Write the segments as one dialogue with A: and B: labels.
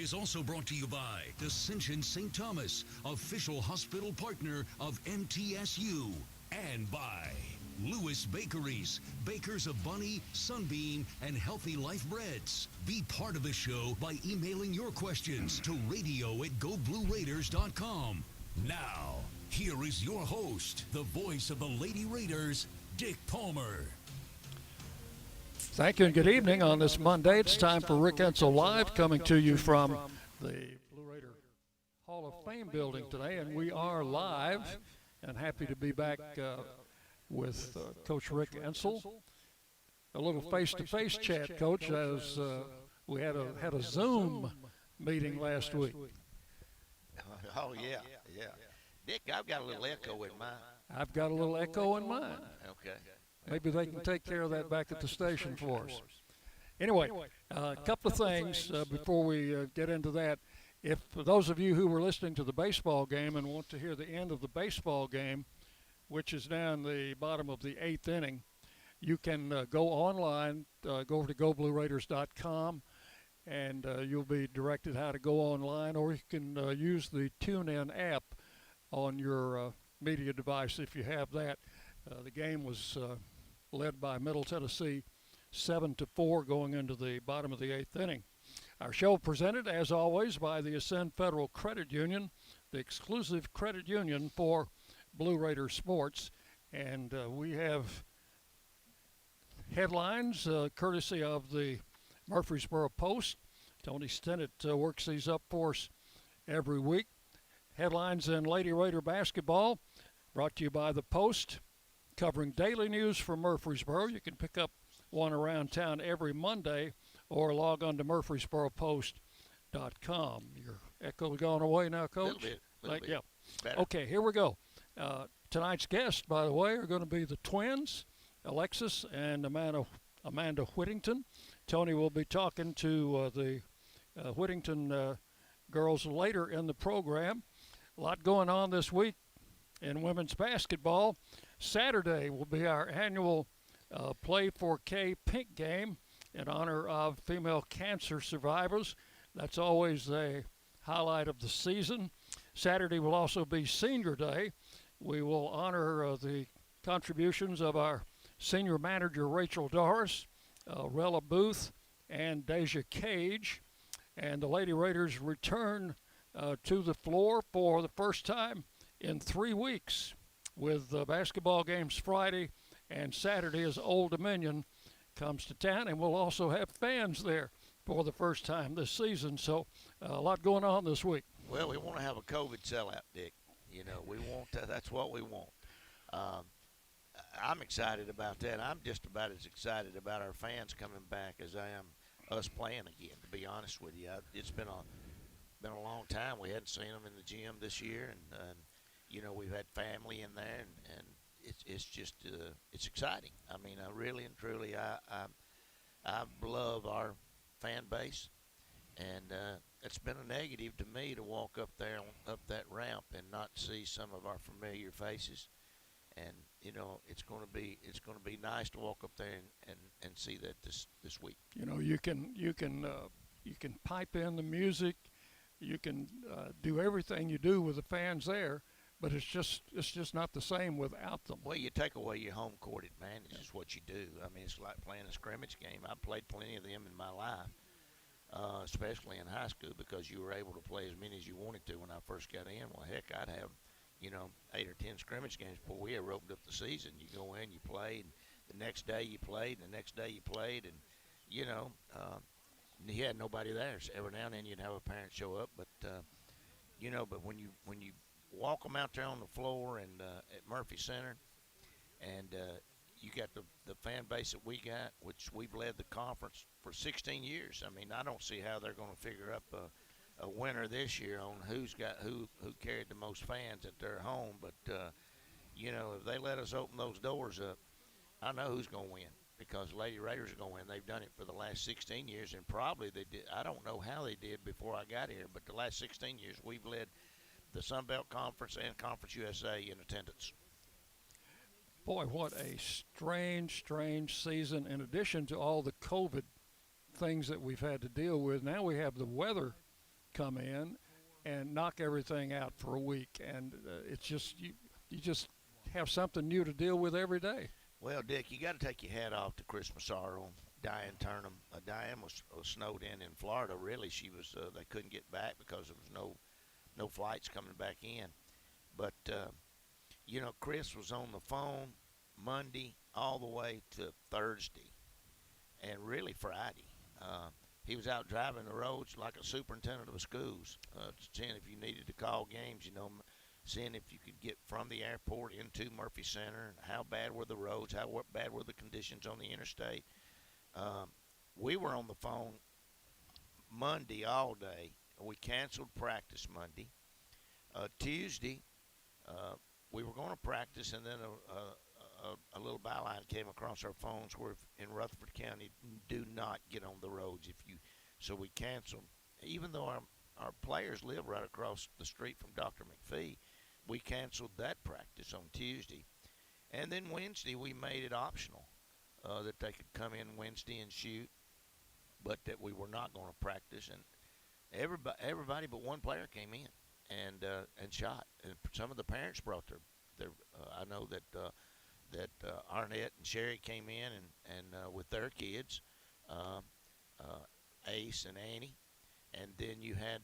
A: Is also brought to you by Ascension St. Thomas, official hospital partner of MTSU, and by Lewis Bakeries, bakers of Bunny, Sunbeam, and Healthy Life Breads. Be part of the show by emailing your questions to radio@goblueraiders.com. Now, here is your host, the voice of the Lady Raiders, Dick Palmer.
B: Thank you and good evening on this Monday. It's time for Rick Insell Live, coming to you from the Blue Raider Hall of Fame building today, and we are live and happy to be back with Coach Rick Insell. A little face-to-face chat, Coach, as we had a Zoom meeting last week.
C: Oh, yeah. Dick, I've got a little echo in mine.
B: I've got a little echo in mine.
C: Okay.
B: Maybe they can take care of that back at the station for us. Anyway, a couple of things before we get into that. If for those of you who were listening to the baseball game and want to hear the end of the baseball game, which is now in the bottom of the 8th inning, you can go online, go over to goblueraiders.com, and you'll be directed how to go online, or you can use the TuneIn app on your media device if you have that. The game was led by Middle Tennessee 7-4 going into the bottom of the 8th inning. Our show presented, as always, by the Ascend Federal Credit Union, the exclusive credit union for Blue Raider sports. And we have headlines courtesy of the Murfreesboro Post. Tony Stennett works these up for us every week. Headlines in Lady Raider basketball brought to you by the Post, covering daily news from Murfreesboro. You can pick up one around town every Monday or log on to murfreesboropost.com. Your echo's gone away now, Coach?
C: A little bit.
B: Yeah.
C: Better.
B: Okay, here we go. Tonight's guests, by the way, are going to be the twins, Alexis and Amanda Whittington. Tony will be talking to the Whittington girls later in the program. A lot going on this week in women's basketball. Saturday will be our annual Play 4K Pink Game in honor of female cancer survivors. That's always a highlight of the season. Saturday will also be Senior Day. We will honor the contributions of our senior manager, Rachel Doris, Rella Booth, and Deja Cage. And the Lady Raiders return to the floor for the first time in 3 weeks, with basketball games Friday and Saturday as Old Dominion comes to town. And we'll also have fans there for the first time this season. So a lot going on this week.
C: Well, we want to have a COVID sellout, Dick. You know, we want that's what we want. I'm excited about that. I'm just about as excited about our fans coming back as I am us playing again, to be honest with you. It's been a long time. We hadn't seen them in the gym this year, and you know, we've had family in there, and it's just it's exciting. I mean, I really and truly I love our fan base, and it's been a negative to me to walk up there up that ramp and not see some of our familiar faces. And you know, it's going to be nice to walk up there and see that this week.
B: You know, you can pipe in the music, you can do everything you do with the fans there. But it's just not the same without them.
C: Well, you take away your home court advantage is what you do. I mean, it's like playing a scrimmage game. I've played plenty of them in my life, especially in high school, because you were able to play as many as you wanted to when I first got in. Well, heck, I'd have, 8 or 10 scrimmage games before we ever opened up the season. You go in, you played, and the next day you played, and the next day you played, and, you had nobody there. So every now and then you'd have a parent show up, but when you walk them out there on the floor and at Murphy Center, and you got the fan base that we got, which we've led the conference for 16 years. I mean, I don't see how they're going to figure up a winner this year on who carried the most fans at their home. But if they let us open those doors up, I know who's going to win, because Lady Raiders are going to win. They've done it for the last 16 years, and probably they did. I don't know how they did before I got here, but the last 16 years we've led the Sun Belt Conference and Conference USA in attendance.
B: Boy, what a strange season. In addition to all the COVID things that we've had to deal with, now we have the weather come in and knock everything out for a week, and it's just you just have something new to deal with every day.
C: Well, Dick, you got to take your hat off to Chris Massaro, Diane Turnham. Diane was snowed in Florida. Really, she was. They couldn't get back because there was no flights coming back in. But Chris was on the phone Monday all the way to Thursday, and really Friday. He was out driving the roads like a superintendent of schools, seeing if you needed to call games, seeing if you could get from the airport into Murphy Center, and how bad were the roads, how bad were the conditions on the interstate. We were on the phone Monday all day. We canceled practice Monday. Tuesday, we were going to practice, and then a little byline came across our phones where in Rutherford County, do not get on the roads so we canceled. Even though our players live right across the street from Dr. McPhee, we canceled that practice on Tuesday. And then Wednesday we made it optional that they could come in Wednesday and shoot, but that we were not going to practice. And everybody but one player came in and shot. And some of the parents brought their I know that Arnett and Sherry came in and with their kids, Ace and Annie, and then you had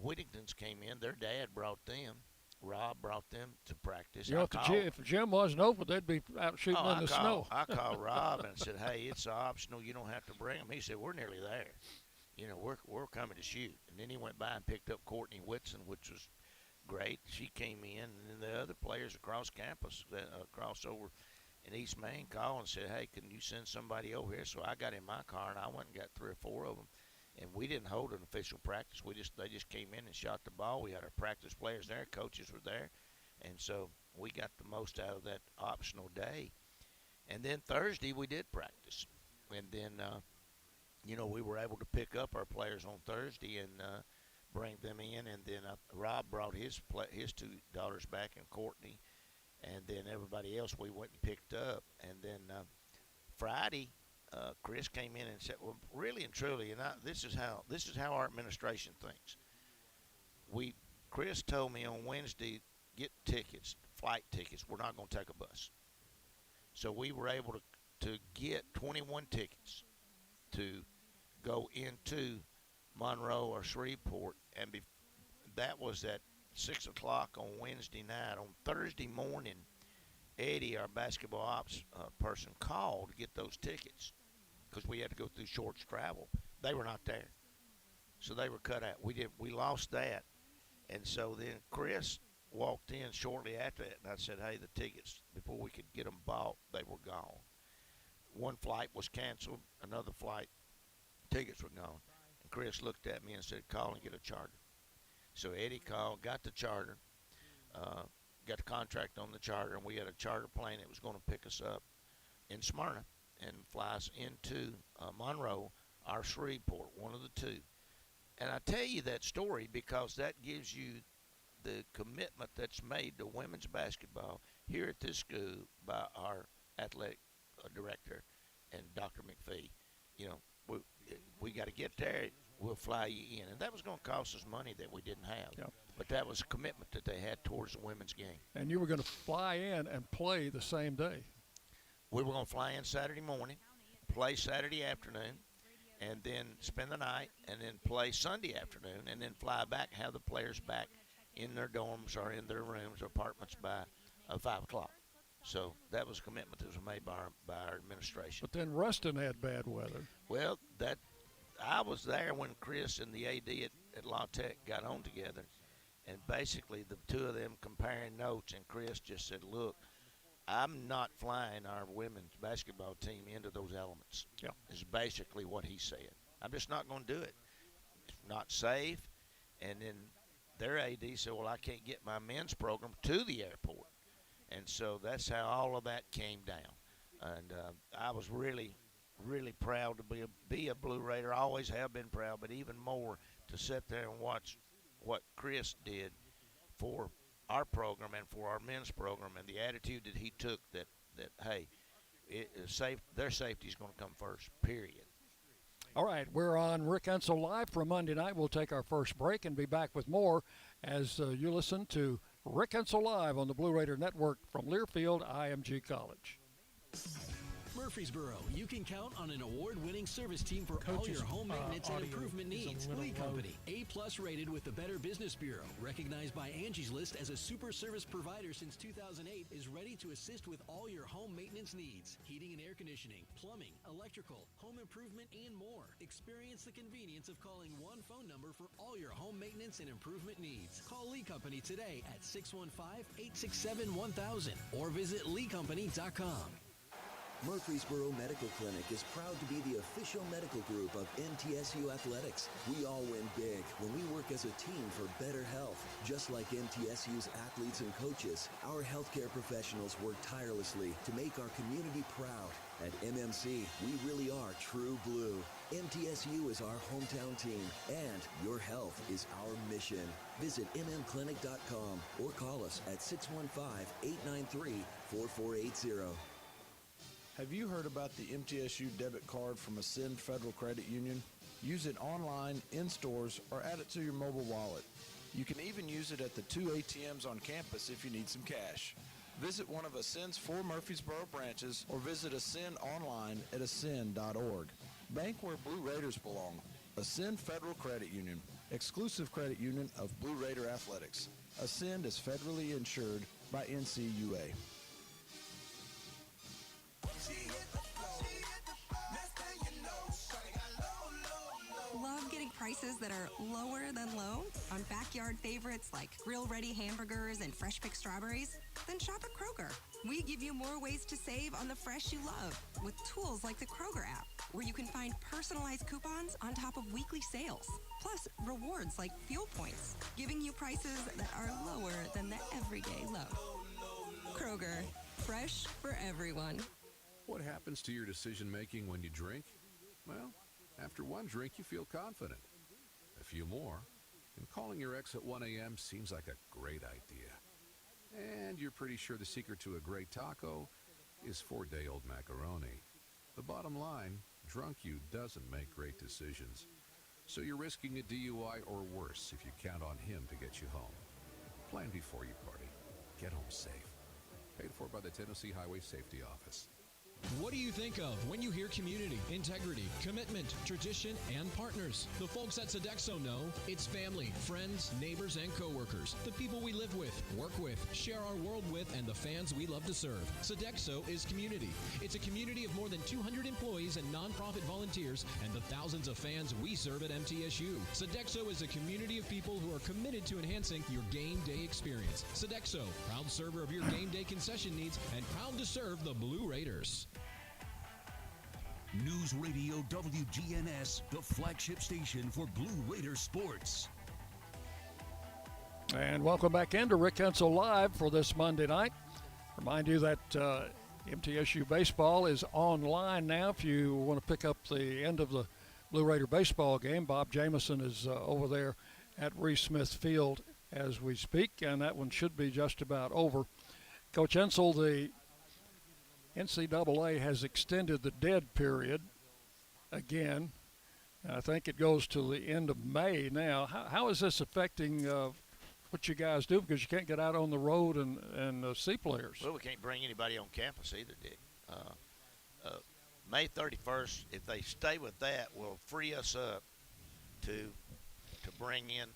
C: Whittingtons came in. Their dad brought them. Rob brought them to practice.
B: If the gym wasn't open, they'd be out shooting in the snow.
C: I called Rob and said, "Hey, it's optional. You don't have to bring them." He said, "We're nearly there. We're coming to shoot." And then he went by and picked up Courtney Whitson, which was great. She came in, and then the other players across campus, across over in East Maine, called and said, "Hey, can you send somebody over here?" So I got in my car and I went and got 3 or 4 of them, and we didn't hold an official practice. They just came in and shot the ball. We had our practice players there, coaches were there, and so we got the most out of that optional day. And then Thursday we did practice, and then we were able to pick up our players on Thursday and bring them in, and then Rob brought his 2 daughters back, and Courtney, and then everybody else we went and picked up. And then Friday, Chris came in and said, "Well, really and truly," and this is how our administration thinks. Chris told me on Wednesday, get tickets, flight tickets. We're not going to take a bus. So we were able to get 21 tickets to go into Monroe or Shreveport, and that was at 6 o'clock on Wednesday night. On Thursday morning, Eddie, our basketball ops person, called to get those tickets because we had to go through Shorts Travel. They were not there, so they were cut out. We lost that, and so then Chris walked in shortly after that, and I said, "Hey, the tickets, before we could get them bought, they were gone." One flight was canceled, another flight, tickets were gone. And Chris looked at me and said, "Call and get a charter." So Eddie called, got the charter, got the contract on the charter, and we had a charter plane that was going to pick us up in Smyrna and fly us into Monroe or Shreveport, one of the two. And I tell you that story because that gives you the commitment that's made to women's basketball here at this school by our athletic director and Dr. McPhee. We got to get there. We'll fly you in. And that was going to cost us money that we didn't have.
B: Yeah.
C: But that was a commitment that they had towards the women's game.
B: And you were going to fly in and play the same day.
C: We were going to fly in Saturday morning, play Saturday afternoon, and then spend the night, and then play Sunday afternoon, and then fly back, have the players back in their dorms or in their rooms or apartments by 5 o'clock. So that was a commitment that was made by our administration.
B: But then Ruston had bad weather.
C: Well, I was there when Chris and the AD at La Tech got on together, and basically the two of them comparing notes, and Chris just said, "Look, I'm not flying our women's basketball team into those elements."
B: Yeah.
C: Is basically what he said. I'm just not going to do it. It's not safe. And then their AD said, "Well, I can't get my men's program to the airport." And so that's how all of that came down. And I was really, really proud to be a Blue Raider. I always have been proud, but even more to sit there and watch what Chris did for our program and for our men's program, and the attitude that he took that hey, their safety is going to come first, period.
B: All right, we're on Rick Insell Live for Monday night. We'll take our first break and be back with more as you listen to Rick Insell Live on the Blue Raider Network from Learfield IMG College.
D: Murfreesboro, you can count on an award-winning service team for all your home maintenance and improvement needs. Lee Company, A+ rated with the Better Business Bureau, recognized by Angie's List as a super service provider since 2008, is ready to assist with all your home maintenance needs. Heating and air conditioning, plumbing, electrical, home improvement, and more. Experience the convenience of calling one phone number for all your home maintenance and improvement needs. Call Lee Company today at 615-867-1000 or visit leecompany.com.
E: Murfreesboro Medical Clinic is proud to be the official medical group of MTSU Athletics. We all win big when we work as a team for better health. Just like MTSU's athletes and coaches, our healthcare professionals work tirelessly to make our community proud. At MMC, we really are true blue. MTSU is our hometown team, and your health is our mission. Visit mmclinic.com or call us at 615-893-4480.
F: Have you heard about the MTSU debit card from Ascend Federal Credit Union? Use it online, in stores, or add it to your mobile wallet. You can even use it at the 2 ATMs on campus if you need some cash. Visit one of Ascend's 4 Murfreesboro branches or visit Ascend online at ascend.org. Bank where Blue Raiders belong. Ascend Federal Credit Union, exclusive credit union of Blue Raider Athletics. Ascend is federally insured by NCUA.
G: Love getting prices that are lower than low on backyard favorites like grill-ready hamburgers and fresh-picked strawberries? Then shop at Kroger. We give you more ways to save on the fresh you love with tools like the Kroger app, where you can find personalized coupons on top of weekly sales, plus rewards like fuel points, giving you prices that are lower than the everyday low. Kroger, fresh for everyone.
H: What happens to your decision-making when you drink? Well, after one drink, you feel confident. A few more, and calling your ex at 1 a.m. seems like a great idea. And you're pretty sure the secret to a great taco is 4-day-old macaroni. The bottom line, drunk you doesn't make great decisions. So you're risking a DUI or worse if you count on him to get you home. Plan before you party. Get home safe. Paid for by the Tennessee Highway Safety Office.
D: What do you think of when you hear community, integrity, commitment, tradition, and partners? The folks at Sodexo know it's family, friends, neighbors, and coworkers. The people we live with, work with, share our world with, and the fans we love to serve. Sodexo is community. It's a community of more than 200 employees and nonprofit volunteers and the thousands of fans we serve at MTSU. Sodexo is a community of people who are committed to enhancing your game day experience. Sodexo, proud server of your game day concession needs and proud to serve the Blue Raiders.
A: News Radio WGNS, the flagship station for Blue Raider sports.
B: And welcome back into Rick Insell Live for this Monday night. Remind you that MTSU baseball is online now. If you want to pick up the end of the Blue Raider baseball game, Bob Jamison is over there at Reese Smith Field as we speak, and that one should be just about over. Coach Insell, the NCAA has extended the dead period again. I think it goes to the end of May now. How is this affecting what you guys do? Because you can't get out on the road and see players.
C: Well, we can't bring anybody on campus either, Dick. May 31st, if they stay with that, will free us up to bring in.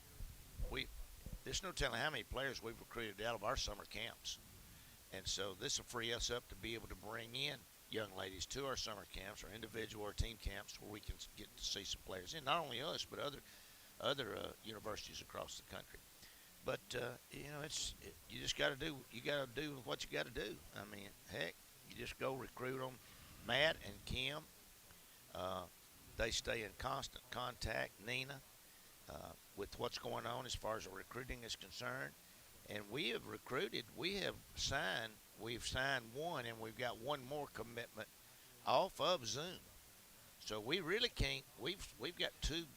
C: There's no telling how many players we've recruited out of our summer camps. And so this will free us up to be able to bring in young ladies to our summer camps or individual or team camps where we can get to see some players in, not only us, but other universities across the country. But, you just got to do what you got to do. I mean, heck, you just go recruit them. Matt and Kim, they stay in constant contact, Nina, with what's going on as far as the recruiting is concerned. And we have recruited, we've signed one, and we've got one more commitment off of Zoom. So we really can't, we've got two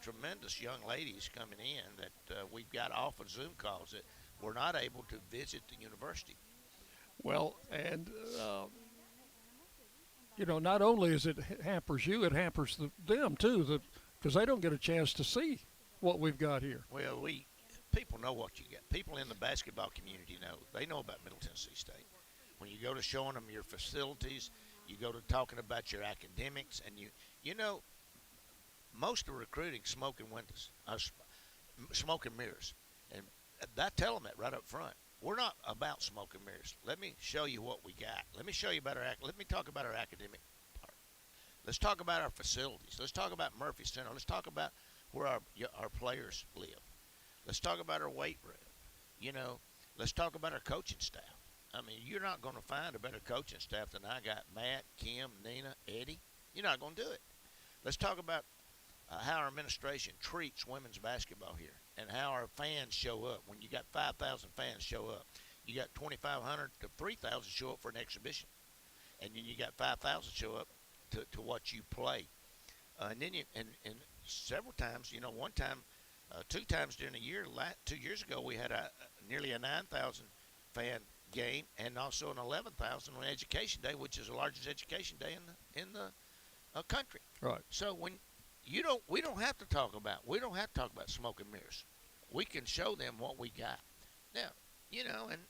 C: tremendous young ladies coming in that we've got off of Zoom calls that we're not able to visit the university.
B: Well, and, not only is it hampers you, it hampers them too, because they don't get a chance to see what we've got here.
C: Well, people know what you got. People in the basketball community know. They know about Middle Tennessee State. When you go to showing them your facilities, you go to talking about your academics, and most of recruiting smoke and windows, smoke and mirrors, and I tell them that right up front. We're not about smoke and mirrors. Let me show you what we got. Let me show you about let me talk about our academic part. Let's talk about our facilities. Let's talk about Murphy Center. Let's talk about where our players live. Let's talk about our weight room. Let's talk about our coaching staff. I mean, you're not going to find a better coaching staff than I got. Matt, Kim, Nina, Eddie. You're not going to do it. Let's talk about how our administration treats women's basketball here and how our fans show up. When you got 5,000 fans show up, you got 2,500 to 3,000 show up for an exhibition, and then you got 5,000 show up to watch you play. And then and several times, one time, 2 times during the year, 2 years ago, we had nearly a 9,000 fan game and also an 11,000 on Education Day, which is the largest education day in the country.
B: Right.
C: So when we don't have to talk about smoke and mirrors. We can show them what we got. Now, and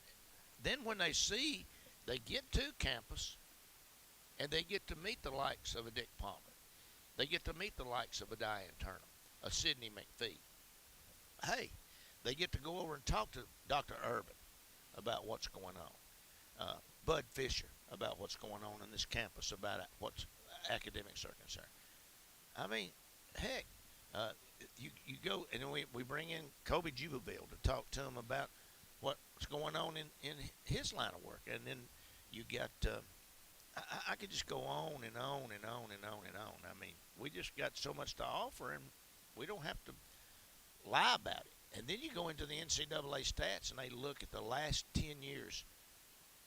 C: then when they get to campus and they get to meet the likes of a Dick Palmer. They get to meet the likes of a Diane Turner, a Sidney McPhee. Hey, they get to go over and talk to Dr. Urban about what's going on. Bud Fisher about what's going on in this campus, about what academics are concerned. I mean, heck, you go and we bring in Kobe Jubaville to talk to him about what's going on in his line of work, and then you got I could just go on and on and on and on and on. I mean, we just got so much to offer, and we don't have to lie about it. And then you go into the NCAA stats, and they look at the last 10 years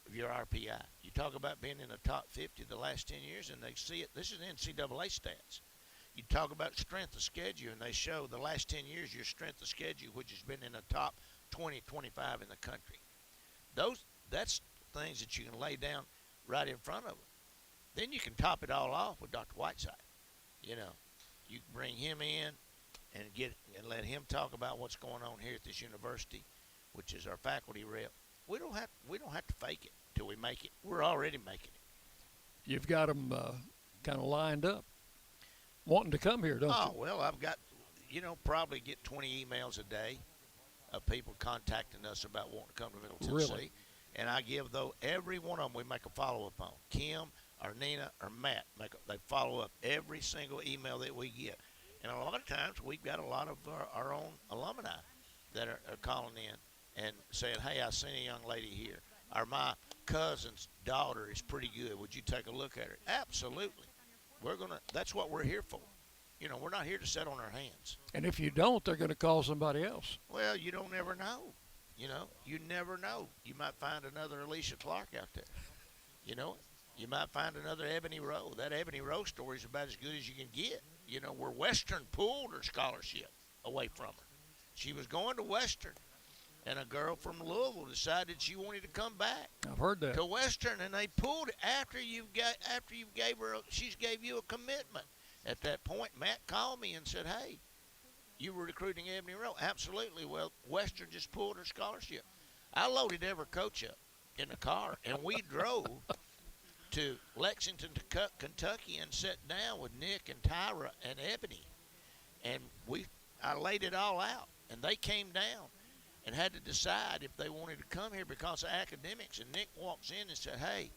C: of your RPI. You talk about being in the top 50 the last 10 years, and they see it. This is NCAA stats. You talk about strength of schedule, and they show the last 10 years your strength of schedule, which has been in the top 20, 25 in the country. That's things that you can lay down right in front of them. Then you can top it all off with Dr. Whiteside. You bring him in and let him talk about what's going on here at this university, which is our faculty rep. We don't have to fake it till we make it. We're already making it.
B: You've got them kind of lined up, wanting to come here, don't you?
C: Oh, well, I've got, probably get 20 emails a day of people contacting us about wanting to come to Middle Tennessee.
B: Really?
C: And I give, every one of them we make a follow-up on. Kim or Nina or Matt, they follow up every single email that we get. And a lot of times we've got a lot of our own alumni that are calling in and saying, hey, I seen a young lady here. Or my cousin's daughter is pretty good. Would you take a look at her? Absolutely. That's what we're here for. We're not here to sit on our hands.
B: And if you don't, they're going to call somebody else.
C: Well, you don't ever know. You never know. You might find another Alicia Clark out there. You might find another Ebony Rowe. That Ebony Rowe story is about as good as you can get. Where Western pulled her scholarship away from her. She was going to Western, and a girl from Louisville decided she wanted to come back.
B: I've heard that.
C: To Western, and they pulled it after you gave you a commitment. At that point, Matt called me and said, hey, you were recruiting Ebony Rowe. Absolutely. Well, Western just pulled her scholarship. I loaded every coach up in the car, and we drove to Lexington, Kentucky, and sat down with Nick and Tyra and Ebony. And I laid it all out, and they came down and had to decide if they wanted to come here because of academics. And Nick walks in and said, hey,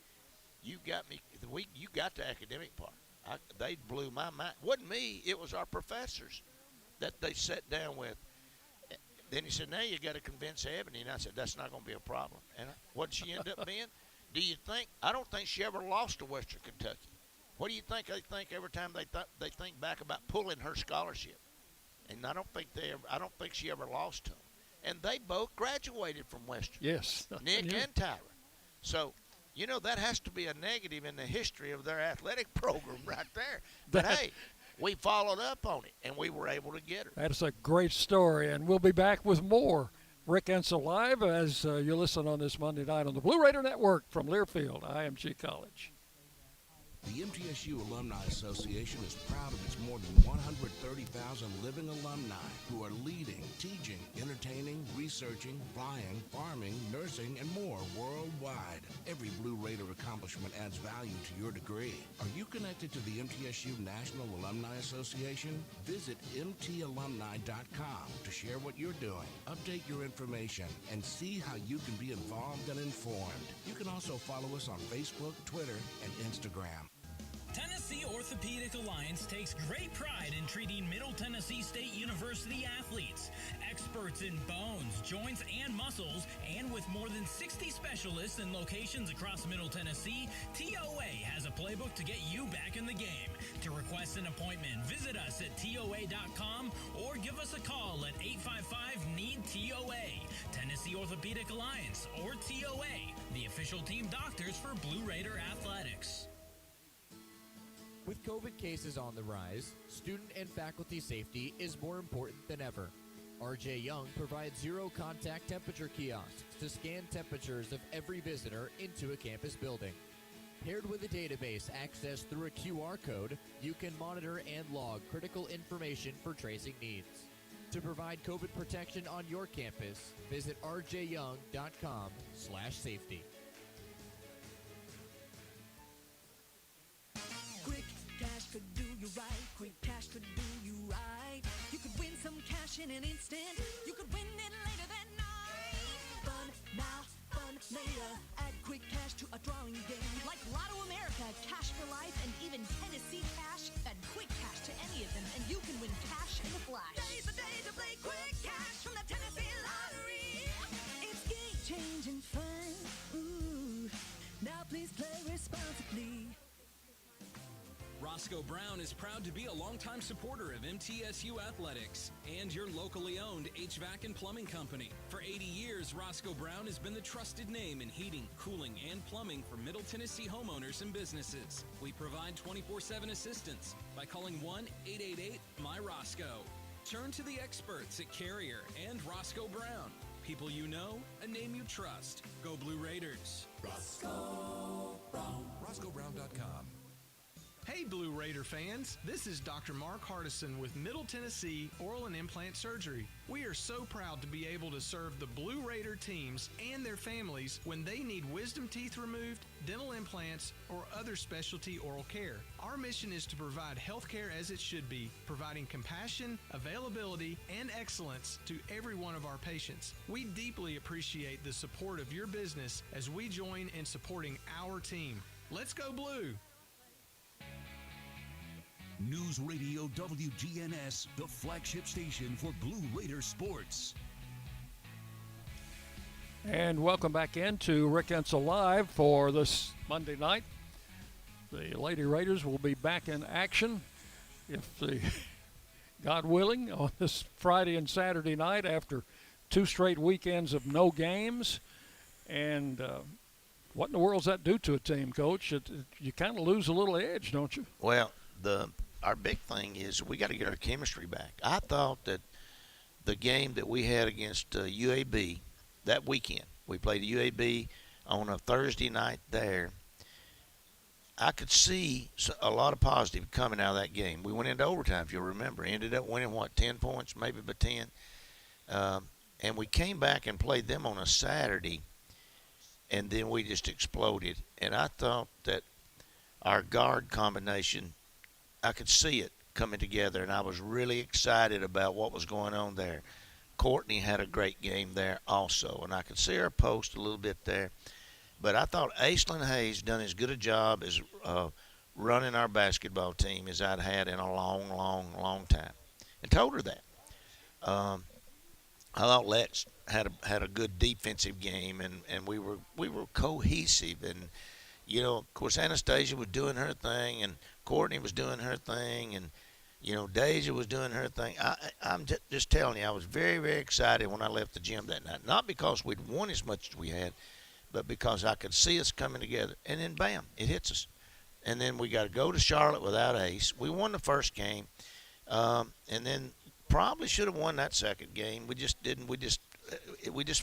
C: you got the academic part. They blew my mind. It wasn't me. It was our professors that they sat down with. Then he said, now you got to convince Ebony. And I said, that's not going to be a problem. And what did she end up being? I don't think she ever lost to Western Kentucky. What do you think they think every time they think back about pulling her scholarship? And I don't think she ever lost to them. And they both graduated from Western.
B: Yes.
C: Nick and Tyra. So, that has to be a negative in the history of their athletic program right there. But hey, we followed up on it, and we were able to get her.
B: That is a great story, and we'll be back with more Rick Insell Live as you listen on this Monday night on the Blue Raider Network from Learfield, IMG College.
I: The MTSU Alumni Association is proud of its more than 130,000 living alumni who are leading, teaching, entertaining, researching, flying, farming, nursing, and more worldwide. Every Blue Raider accomplishment adds value to your degree. Are you connected to the MTSU National Alumni Association? Visit mtalumni.com to share what you're doing, update your information, and see how you can be involved and informed. You can also follow us on Facebook, Twitter, and Instagram.
J: Tennessee Orthopedic Alliance takes great pride in treating Middle Tennessee State University athletes. Experts in bones, joints, and muscles, and with more than 60 specialists in locations across Middle Tennessee, TOA has a playbook to get you back in the game. To request an appointment, visit us at TOA.com or give us a call at 855-NEED-TOA. Tennessee Orthopedic Alliance, or TOA, the official team doctors for Blue Raider Athletics.
K: With COVID cases on the rise, student and faculty safety is more important than ever. RJ Young provides zero-contact temperature kiosks to scan temperatures of every visitor into a campus building. Paired with a database accessed through a QR code, you can monitor and log critical information for tracing needs. To provide COVID protection on your campus, visit rjyoung.com/safety.
L: Quick cash could do you right. Quick cash could do you right. You could win some cash in an instant. You could win it later that night. Fun now, fun later. Add Quick Cash to a drawing game like Lotto America, Cash for Life, and even Tennessee Cash. Add Quick Cash to any of them, and you can win cash in a flash. Today's the day to play Quick Cash from the Tennessee Lottery. It's game-changing fun. Ooh. Now please play responsibly.
D: Roscoe Brown is proud to be a longtime supporter of MTSU Athletics and your locally owned HVAC and plumbing company. For 80 years, Roscoe Brown has been the trusted name in heating, cooling, and plumbing for Middle Tennessee homeowners and businesses. We provide 24/7 assistance by calling 1-888-MY-ROSCOE. Turn to the experts at Carrier and Roscoe Brown. People you know, a name you trust. Go Blue Raiders.
M: Roscoe Brown. RoscoeBrown.com.
N: Hey Blue Raider fans, this is Dr. Mark Hardison with Middle Tennessee Oral and Implant Surgery. We are so proud to be able to serve the Blue Raider teams and their families when they need wisdom teeth removed, dental implants, or other specialty oral care. Our mission is to provide health care as it should be, providing compassion, availability, and excellence to every one of our patients. We deeply appreciate the support of your business as we join in supporting our team. Let's go Blue!
A: News Radio WGNS, the flagship station for Blue Raider sports.
B: And welcome back into Rick Insell Live for this Monday night. The Lady Raiders will be back in action, God willing, on this Friday and Saturday night after 2 straight weekends of no games. And what in the world does that do to a team, Coach? You kind of lose a little edge, don't you?
C: Well, our big thing is we got to get our chemistry back. I thought that the game that we had against UAB that weekend, we played UAB on a Thursday night there, I could see a lot of positive coming out of that game. We went into overtime, if you'll remember. Ended up winning, 10 points, maybe by 10. And we came back and played them on a Saturday, and then we just exploded. And I thought that our guard combination, I could see it coming together, and I was really excited about what was going on there. Courtney had a great game there also, and I could see her post a little bit there. But I thought Aislinn Hayes done as good a job as running our basketball team as I'd had in a long, long, long time, and told her that. I thought Lex had a good defensive game, and we were cohesive, and of course Anastasia was doing her thing, and Courtney was doing her thing, and Deja was doing her thing. I'm just telling you, I was very, very excited when I left the gym that night. Not because we'd won as much as we had, but because I could see us coming together. And then, bam, it hits us. And then we got to go to Charlotte without Ace. We won the first game, and then probably should have won that second game. We just didn't. We just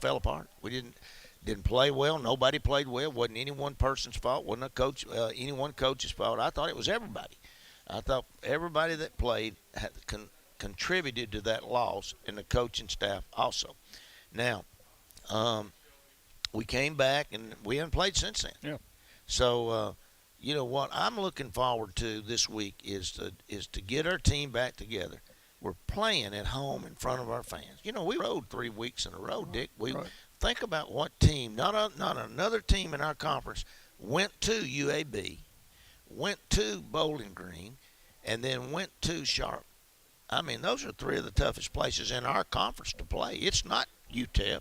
C: fell apart. We didn't. didn't play well. Nobody played well. Wasn't any one person's fault. Wasn't a coach, any one coach's fault. I thought it was everybody. I thought everybody that played had contributed to that loss, and the coaching staff also. Now, we came back, and we haven't played since then.
B: Yeah.
C: So, you know what I'm looking forward to this week is to get our team back together. We're playing at home in front of our fans. You know, we rode 3 weeks in a row, Dick. Think about what team, not another team in our conference, went to UAB, went to Bowling Green, and then went to Sharp. I mean, those are 3 of the toughest places in our conference to play. It's not UTEP.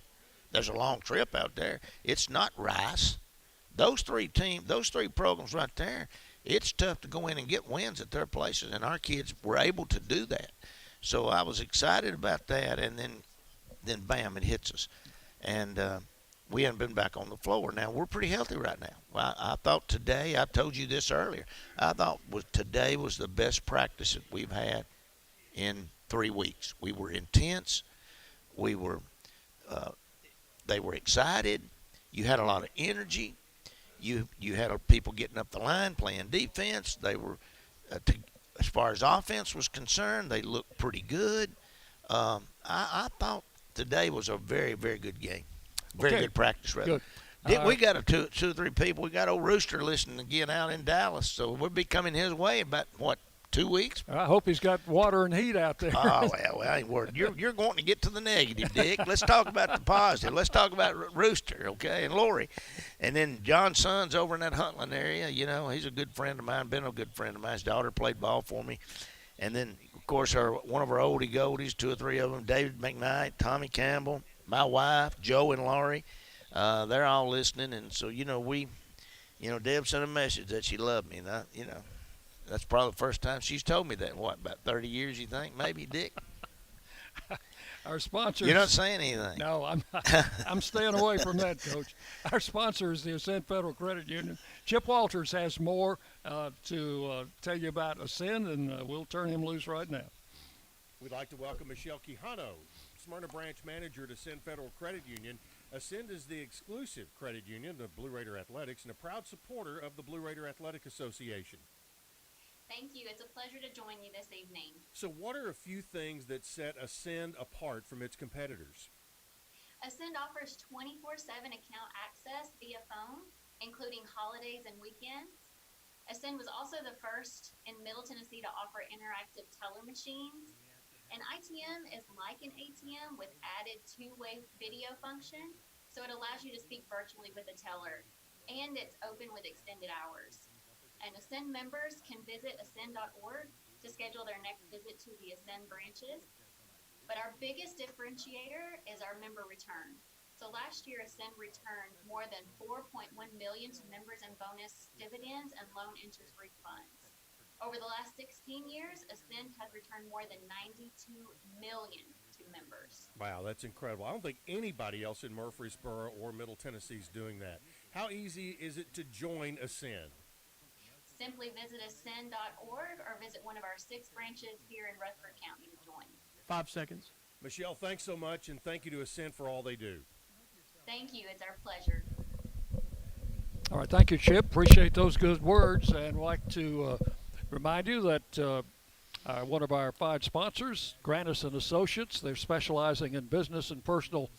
C: There's a long trip out there. It's not Rice. Those three programs right there, it's tough to go in and get wins at their places, and our kids were able to do that. So I was excited about that, and then bam, it hits us. And we haven't been back on the floor. Now, we're pretty healthy right now. Well, I thought today, I told you this earlier, I thought today was the best practice that we've had in 3 weeks. We were intense. They were excited. You had a lot of energy. You had people getting up the line, playing defense. They were, as far as offense was concerned, they looked pretty good. I thought today was a very, very good game. Very good practice, rather.
B: Good.
C: We got two or three people. We got old Rooster listening again out in Dallas, so we'll be coming his way in about, 2 weeks?
B: I hope he's got water and heat out there.
C: Oh, well, I ain't worried. You're going to get to the negative, Dick. Let's talk about the positive. Let's talk about Rooster, okay, and Lori. And then John's son's over in that Huntland area. You know, he's a good friend of mine, been a good friend of mine. His daughter played ball for me. And then, of course, one of our oldie goldies, 2 or 3 of them, David McKnight, Tommy Campbell, my wife, Joe and Laurie. They're all listening. And so, Deb sent a message that she loved me. And, that's probably the first time she's told me that. About 30 years, you think? Maybe, Dick?
B: Our sponsors.
C: You're not saying anything.
B: No, I'm staying away from that, Coach. Our sponsor is the Ascend Federal Credit Union. Chip Walters has more to tell you about Ascend, and we'll turn him loose right now.
O: We'd like to welcome Michelle Quijano, Smyrna Branch Manager at Ascend Federal Credit Union. Ascend is the exclusive credit union of Blue Raider Athletics and a proud supporter of the Blue Raider Athletic Association.
P: Thank you. It's a pleasure to join you this evening.
O: So what are a few things that set Ascend apart from its competitors?
P: Ascend offers 24/7 account access via phone, including holidays and weekends. Ascend was also the first in Middle Tennessee to offer interactive teller machines. An ITM is like an ATM with added 2-way video function, so it allows you to speak virtually with a teller, and it's open with extended hours. And Ascend members can visit ascend.org to schedule their next visit to the Ascend branches. But our biggest differentiator is our member return. So last year, Ascend returned more than $4.1 million to members in bonus dividends and loan interest refunds. Over the last 16 years, Ascend has returned more than $92 million to members.
O: Wow, that's incredible. I don't think anybody else in Murfreesboro or Middle Tennessee is doing that. How easy is it to join Ascend?
P: Simply visit ascend.org or visit one of our 6 branches here in Rutherford County to join.
N: 5 seconds.
O: Michelle, thanks so much, and thank you to Ascend for all they do.
P: Thank you. It's our pleasure.
B: All right. Thank you, Chip. Appreciate those good words. And I'd like to remind you that one of our 5 sponsors, Grannis & Associates, they're specializing in business and personal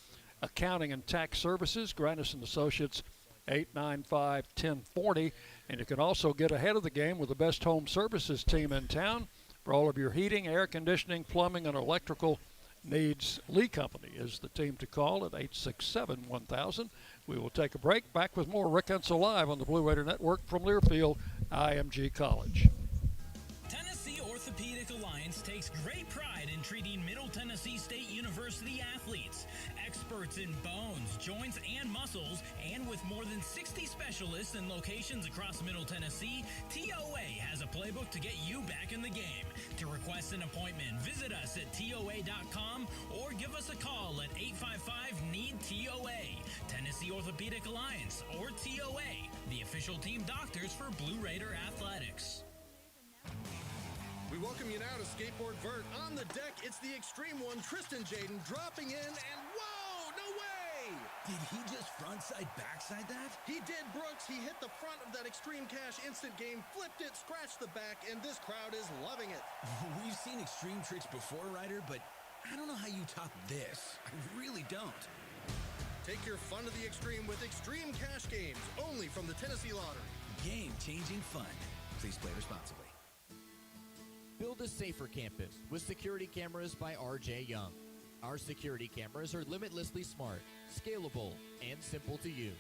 B: accounting and tax services. Grannis & Associates, 895-1040. And you can also get ahead of the game with the best home services team in town for all of your heating, air conditioning, plumbing, and electrical needs. Lee Company is the team to call at 867-1000. We will take a break. Back with more Rick Insell Live on the Blue Raider Network from Learfield, IMG College.
J: Tennessee Orthopedic Alliance takes great pride in treating Middle Tennessee State University athletes. Experts in bones, joints, and muscles, and with more than 60 specialists in locations across Middle Tennessee, TOA has a playbook to get you back in the game. To request an appointment, visit us at TOA.com or give us a call at 855-NEED-TOA. Tennessee Orthopedic Alliance, or TOA, the official team doctors for Blue Raider Athletics.
Q: We welcome you now to Skateboard Vert. On the deck, it's the Extreme One, Tristan Jaden, dropping in, and whoa, no way!
R: Did he just frontside backside that?
Q: He did, Brooks. He hit the front of that Extreme Cash instant game, flipped it, scratched the back, and this crowd is loving it.
R: We've seen extreme tricks before, Ryder, but I don't know how you top this. I really don't.
Q: Take your fun to the extreme with Extreme Cash games, only from the Tennessee Lottery.
R: Game-changing fun. Please play responsibly.
K: Build a safer campus with security cameras by RJ Young. Our security cameras are limitlessly smart, scalable, and simple to use.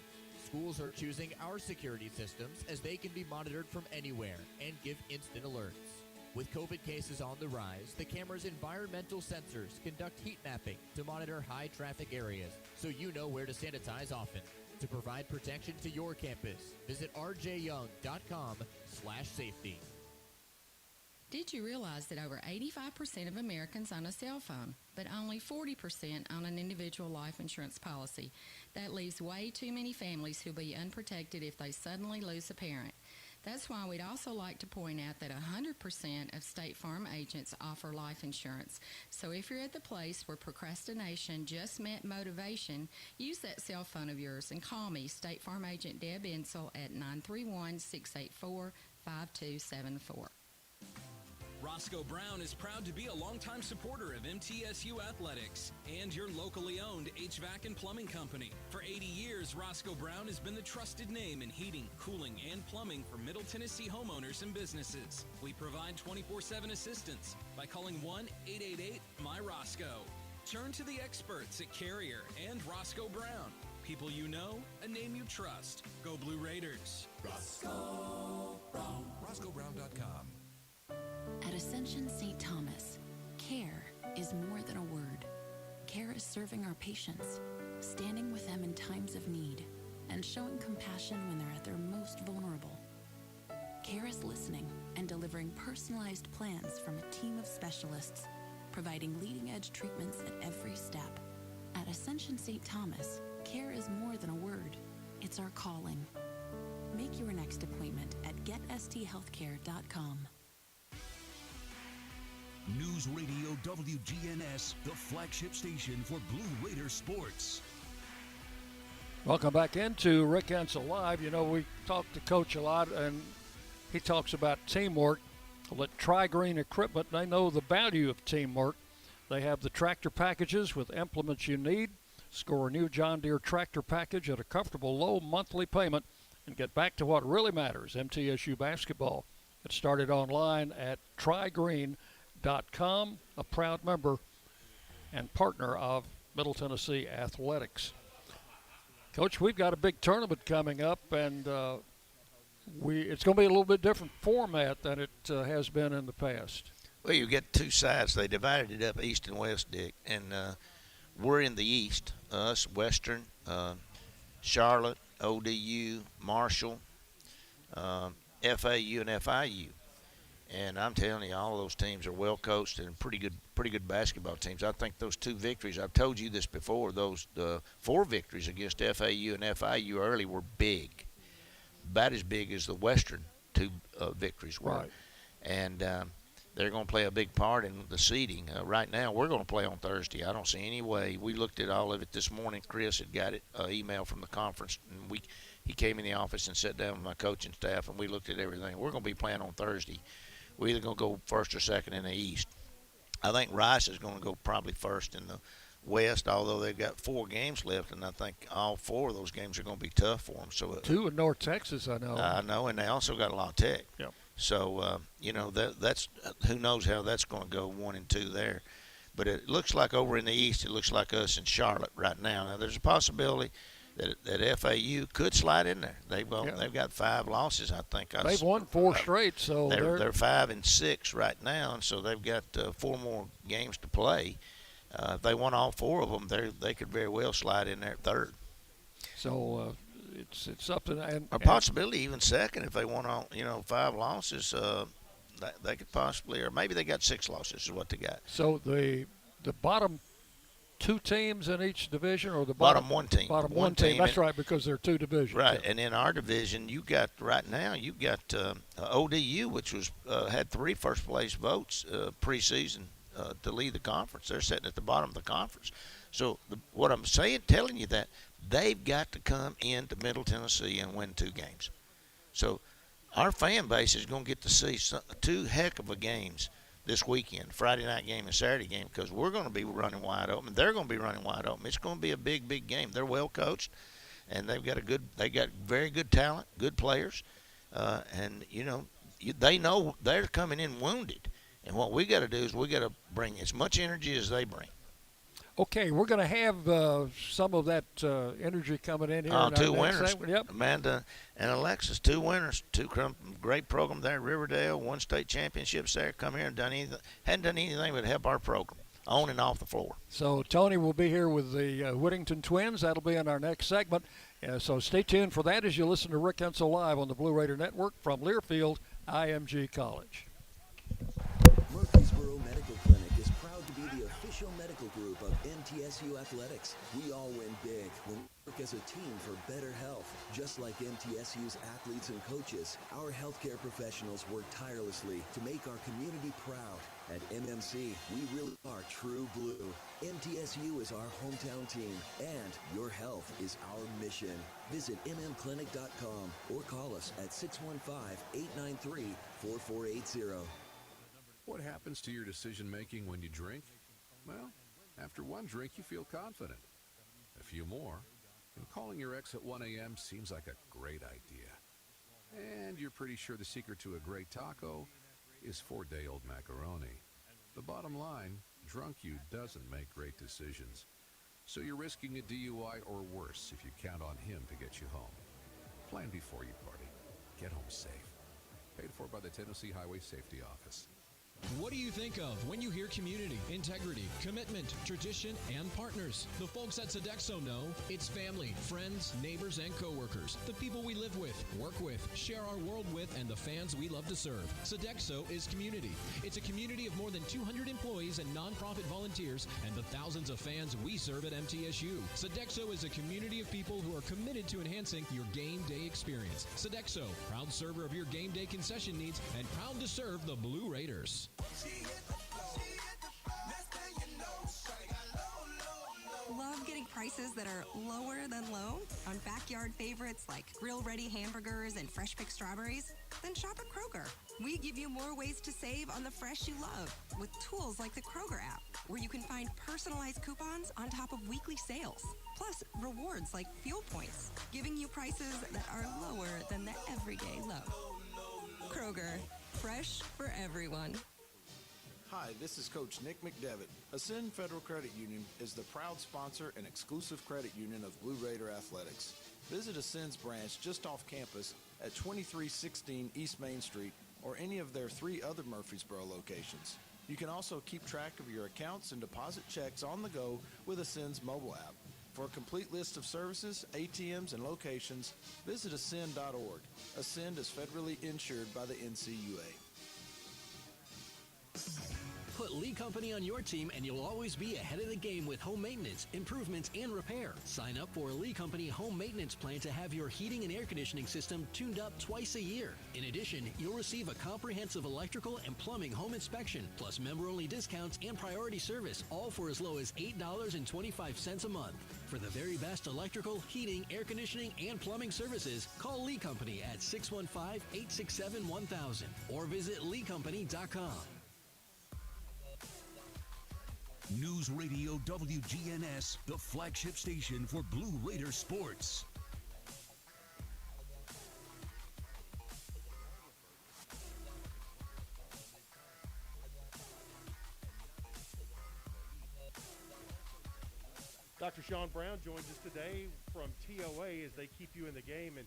K: Schools are choosing our security systems as they can be monitored from anywhere and give instant alerts. With COVID cases on the rise, the camera's environmental sensors conduct heat mapping to monitor high traffic areas so you know where to sanitize often. To provide protection to your campus, visit rjyoung.com/safety.
S: Did you realize that over 85% of Americans own a cell phone, but only 40% own an individual life insurance policy? That leaves way too many families who'll be unprotected if they suddenly lose a parent. That's why we'd also like to point out that 100% of State Farm agents offer life insurance. So if you're at the place where procrastination just met motivation, use that cell phone of yours and call me, State Farm agent Deb Insell, at 931-684-5274.
D: Roscoe Brown is proud to be a longtime supporter of MTSU Athletics and your locally owned HVAC and plumbing company. For 80 years, Roscoe Brown has been the trusted name in heating, cooling, and plumbing for Middle Tennessee homeowners and businesses. We provide 24/7 assistance by calling 1-888-MY-ROSCOE. Turn to the experts at Carrier and Roscoe Brown. People you know, a name you trust. Go Blue Raiders.
M: Roscoe Brown. RoscoeBrown.com.
T: At Ascension St. Thomas, care is more than a word. Care is serving our patients, standing with them in times of need, and showing compassion when they're at their most vulnerable. Care is listening and delivering personalized plans from a team of specialists, providing leading-edge treatments at every step. At Ascension St. Thomas, care is more than a word. It's our calling. Make your next appointment at getsthealthcare.com.
A: News Radio WGNS, the flagship station for Blue Raider sports.
B: Welcome back into Rick Insell Live. You know, we talk to Coach a lot, and he talks about teamwork. Well, at Tri-Green Equipment, they know the value of teamwork. They have the tractor packages with implements you need. Score a new John Deere tractor package at a comfortable low monthly payment and get back to what really matters, MTSU basketball. It started online at trigreen.com, a proud member and partner of Middle Tennessee Athletics. Coach, we've got a big tournament coming up, and it's going to be a little bit different format than it has been in the past.
C: Well, you get two sides. They divided it up east and west, Dick, and we're in the east, us, Western, Charlotte, ODU, Marshall, FAU, and FIU. And I'm telling you, all of those teams are well coached and pretty good basketball teams. I think those two victories, I've told you this before, those 4 victories against FAU and FIU early were big, about as big as the Western 2 victories were.
B: Right.
C: And they're going to play a big part in the seeding. Right now, we're going to play on Thursday. I don't see any way. We looked at all of it this morning. Chris had got it, email from the conference, and he came in the office and sat down with my coaching staff, and we looked at everything. We're going to be playing on Thursday. We're either going to go first or second in the East. I think Rice is going to go probably first in the West, although they've got 4 games left, and I think all 4 of those games are going to be tough for them. So
B: 2 in North Texas, I know.
C: I know, and they also got La Tech.
B: Yep.
C: So, that's who knows how that's going to go 1 and 2 there. But it looks like over in the East, it looks like us in Charlotte right now. Now, there's a possibility that FAU could slide in there. They've got 5 losses, I think.
B: They've won 4 straight, so
C: they're 5-6 right now, and so they've got 4 more games to play. If they won all 4 of them, they could very well slide in there at 3rd.
B: So it's something, and
C: a possibility even second if they won all 5 losses. They could possibly, or maybe they got 6 losses is what they got.
B: So the bottom 2 teams in each division, or the
C: bottom 1 team?
B: Bottom one team. That's right, because there are 2 divisions.
C: Right, and in our division, you've got ODU, which was had 3 first place votes preseason to lead the conference. They're sitting at the bottom of the conference. So what I'm telling you that they've got to come into Middle Tennessee and win 2 games. So our fan base is going to get to see 2 heck of a games this weekend, Friday night game and Saturday game, because we're going to be running wide open. They're going to be running wide open. It's going to be a big, big game. They're well coached, and they got very good talent, good players, and they know they're coming in wounded. And what we got to do is we got to bring as much energy as they bring.
B: Okay, we're going to have some of that energy coming in here.
C: 2 winners.
B: Segment. Yep.
C: Amanda and Alexis, 2 winners. 2 great program there at Riverdale. 1 state championships there. Come here and hadn't done anything but help our program on and off the floor.
B: So Tony will be here with the Whittington Twins. That'll be in our next segment. So stay tuned for that as you listen to Rick Insell Live on the Blue Raider Network from Learfield IMG College.
E: Murfreesboro Medical Clinic is proud to be the official medical group of MTSU Athletics. We all win big when we work as a team for better health. Just like MTSU's athletes and coaches, our healthcare professionals work tirelessly to make our community proud. At MMC, we really are true blue. MTSU is our hometown team, and your health is our mission. Visit mmclinic.com or call us at 615-893-4480.
H: What happens to your decision-making when you drink? Well, after 1 drink, you feel confident. A few more, and calling your ex at 1 a.m. seems like a great idea. And you're pretty sure the secret to a great taco is 4-day-old macaroni. The bottom line, drunk you doesn't make great decisions. So you're risking a DUI or worse if you count on him to get you home. Plan before you party. Get home safe. Paid for by the Tennessee Highway Safety Office.
D: What do you think of when you hear community, integrity, commitment, tradition, and partners? The folks at Sodexo know it's family, friends, neighbors, and coworkers. The people we live with, work with, share our world with, and the fans we love to serve. Sodexo is community. It's a community of more than 200 employees and nonprofit volunteers and the thousands of fans we serve at MTSU. Sodexo is a community of people who are committed to enhancing your game day experience. Sodexo, proud server of your game day concession needs and proud to serve the Blue Raiders.
G: Love getting prices that are lower than low on backyard favorites like grill-ready hamburgers and fresh-picked strawberries? Then shop at Kroger. We give you more ways to save on the fresh you love with tools like the Kroger app, where you can find personalized coupons on top of weekly sales. Plus, rewards like fuel points, giving you prices that are lower than the everyday low. Kroger, fresh for everyone.
F: Hi, this is Coach Nick McDevitt. Ascend Federal Credit Union is the proud sponsor and exclusive credit union of Blue Raider Athletics. Visit Ascend's branch just off campus at 2316 East Main Street or any of their 3 other Murfreesboro locations. You can also keep track of your accounts and deposit checks on the go with Ascend's mobile app. For a complete list of services, ATMs, and locations, visit ascend.org. Ascend is federally insured by the NCUA.
U: Put Lee Company on your team and you'll always be ahead of the game with home maintenance, improvements, and repair. Sign up for a Lee Company home maintenance plan to have your heating and air conditioning system tuned up twice a year. In addition, you'll receive a comprehensive electrical and plumbing home inspection, plus member-only discounts and priority service, all for as low as $8.25 a month. For the very best electrical, heating, air conditioning, and plumbing services, call Lee Company at 615-867-1000 or visit leecompany.com.
A: News Radio WGNS, the flagship station for Blue Raider sports.
O: Dr. Sean Brown joins us today from TOA as they keep you in the game, and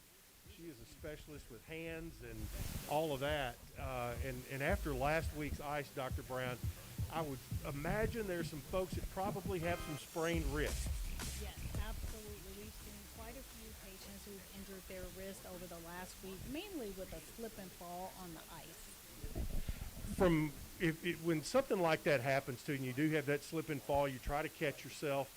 O: she is a specialist with hands and all of that. And after last week's ice, Dr. Brown, I would imagine there's some folks that probably have some sprained wrists.
V: Yes, absolutely. We've seen quite a few patients who've injured their wrist over the last week, mainly with a slip and fall on the ice.
O: When something like that happens to you, and you do have that slip and fall, you try to catch yourself,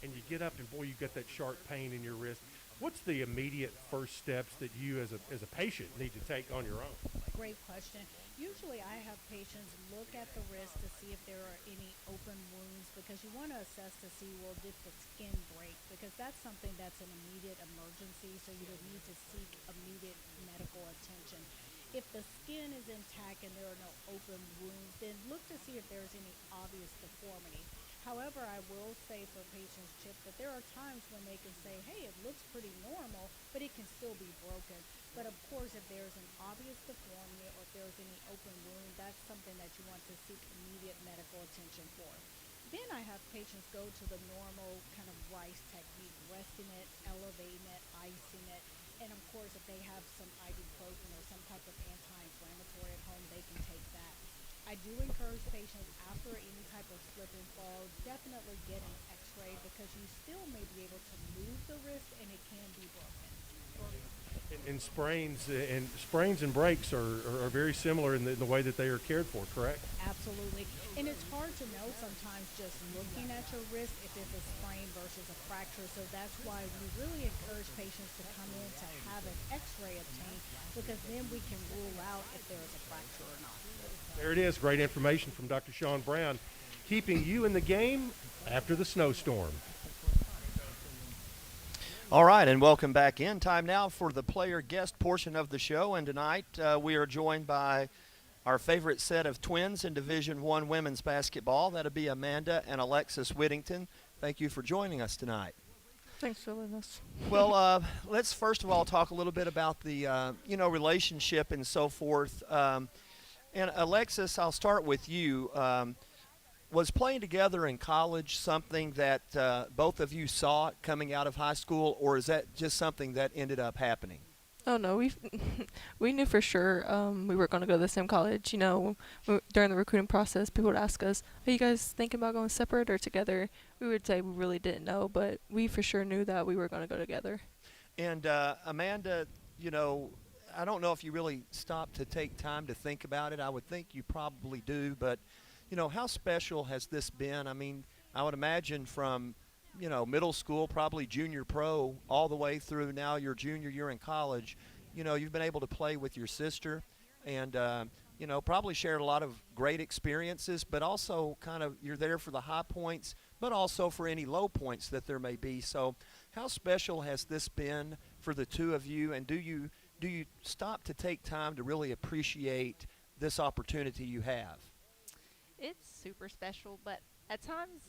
O: and you get up, and boy, you got that sharp pain in your wrist. What's the immediate first steps that you, as a patient, need to take on your own?
V: great question. Usually I have patients look at the wrist to see if there are any open wounds because you want to assess to see, well, did the skin break? Because that's something that's an immediate emergency, so you would need to seek immediate medical attention. If the skin is intact and there are no open wounds, then look to see if there's any obvious deformity. However, I will say for patients, Chip, that there are times when they can say, hey, it looks pretty normal, but it can still be broken. But of course, if there's an obvious deformity or if there's any open wound, that's something that you want to seek immediate medical attention for. Then I have patients go to the normal kind of RICE technique, resting it, elevating it, icing it. And of course, if they have some ibuprofen or some type of anti-inflammatory at home, they can take that. I do encourage patients after any type of slip and fall, definitely get an x-ray because you still may be able to move the wrist and it can be broken.
O: And sprains and breaks are very similar in the way that they are cared for, correct?
V: Absolutely. And it's hard to know sometimes just looking at your wrist if it's a sprain versus a fracture. So that's why we really encourage patients to come in to have an x-ray obtained because then we can rule out if there is a fracture or not.
O: There it is. Great information from Dr. Sean Brown, keeping you in the game after the snowstorm.
I: All right, and welcome back in. Time now for the player guest portion of the show. And tonight we are joined by our favorite set of twins in Division I women's basketball. That'll be Amanda and Alexis Whittington. Thank you for joining us tonight.
L: Thanks for letting us.
I: Well, let's first of all talk a little bit about the relationship and so forth. And Alexis, I'll start with you. Was playing together in college something that both of you saw coming out of high school, or is that just something that ended up happening?
L: Oh no, we knew for sure we were going to go to the same college. You know, during the recruiting process, people would ask us, "Are you guys thinking about going separate or together?" We would say we really didn't know, but we for sure knew that we were going to go together.
I: And Amanda, you know, I don't know if you really stopped to take time to think about it. I would think you probably do, but you know, how special has this been? I mean, I would imagine from, you know, middle school, probably junior pro, all the way through now your junior year in college, you know, you've been able to play with your sister and, you know, probably shared a lot of great experiences, but also kind of you're there for the high points, but also for any low points that there may be. So how special has this been for the two of you, and do you stop to take time to really appreciate this opportunity you have?
W: It's super special, but at times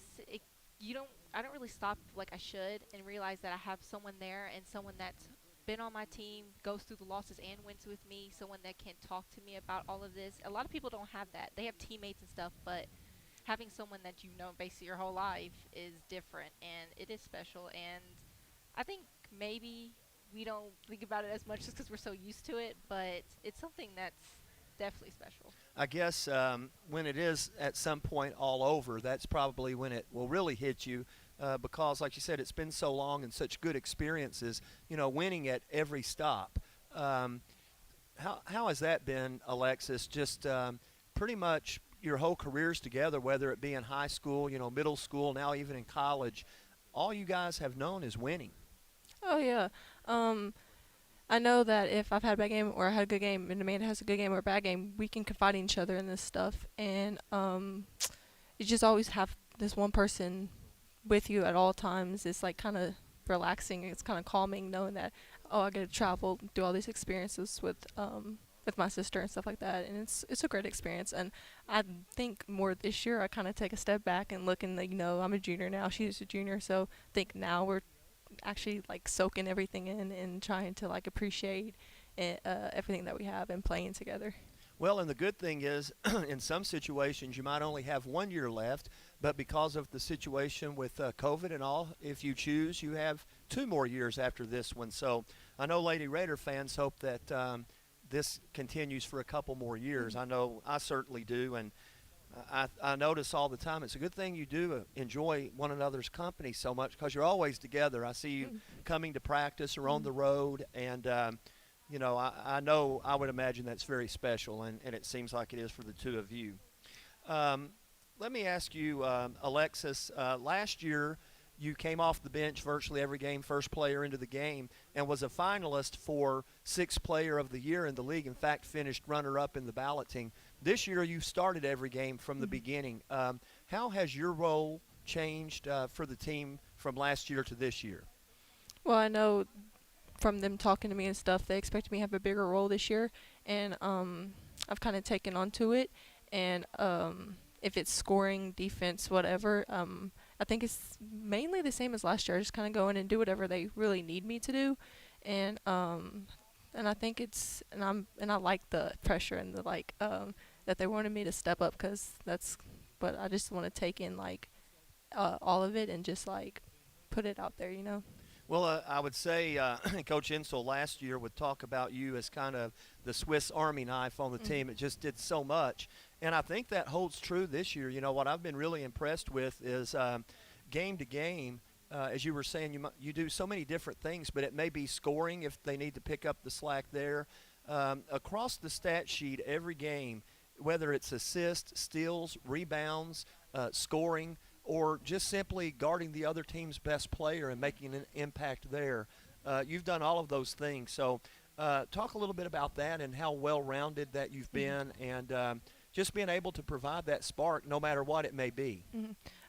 W: I don't really stop like I should and realize that I have someone there and someone that's been on my team, goes through the losses and wins with me, someone that can talk to me about all of this. A lot of people don't have that. They have teammates and stuff, but having someone that you've known basically your whole life is different, and it is special. And I think maybe we don't think about it as much just because we're so used to it, but it's something that's definitely special.
I: I guess when it is at some point all over, that's probably when it will really hit you because, like you said, it's been so long and such good experiences, you know, winning at every stop. How has that been, Alexis, just pretty much your whole careers together, whether it be in high school, you know, middle school, now even in college, all you guys have known is winning.
L: Oh, yeah. I know that if I've had a bad game or I had a good game and Amanda has a good game or a bad game, we can confide in each other in this stuff. And you just always have this one person with you at all times. It's like kind of relaxing. It's kind of calming knowing that, oh, I get to travel, do all these experiences with my sister and stuff like that. And it's a great experience. And I think more this year I kind of take a step back and look and, you know, I'm a junior now. She's a junior. So I think now we're actually like soaking everything in and trying to like appreciate everything that we have and playing together.
I: Well, and the good thing is in some situations you might only have 1 year left, but because of the situation with COVID and all, if you choose, you have 2 more years after this one. So I know Lady Raider fans hope that this continues for a couple more years. I know I certainly do, and I notice all the time it's a good thing you do enjoy one another's company so much because you're always together. I see you coming to practice or on the road, and you know, I know I would imagine that's very special, and it seems like it is for the two of you. Let me ask you, Alexis, last year you came off the bench virtually every game, first player into the game, and was a finalist for Sixth Player of the Year in the league. In fact, finished runner-up in the balloting. This year, you started every game from the beginning. How has your role changed for the team from last year to this year?
L: Well, I know from them talking to me and stuff, they expect me to have a bigger role this year, and I've kind of taken on to it. And if it's scoring, defense, whatever, I think it's mainly the same as last year. I just kind of go in and do whatever they really need me to do, and I think it's and I like the pressure and the that they wanted me to step up, but I just want to take in all of it and just put it out there, you know.
I: Well, I would say Coach Insell last year would talk about you as kind of the Swiss Army knife on the team. It just did so much. And I think that holds true this year. You know, what I've been really impressed with is game to game, as you were saying, you do so many different things, but it may be scoring if they need to pick up the slack there. Across the stat sheet, every game, whether it's assists, steals, rebounds, scoring, or just simply guarding the other team's best player and making an impact there. You've done all of those things. So talk a little bit about that and how well-rounded that you've been, and just being able to provide that spark no matter what it may be.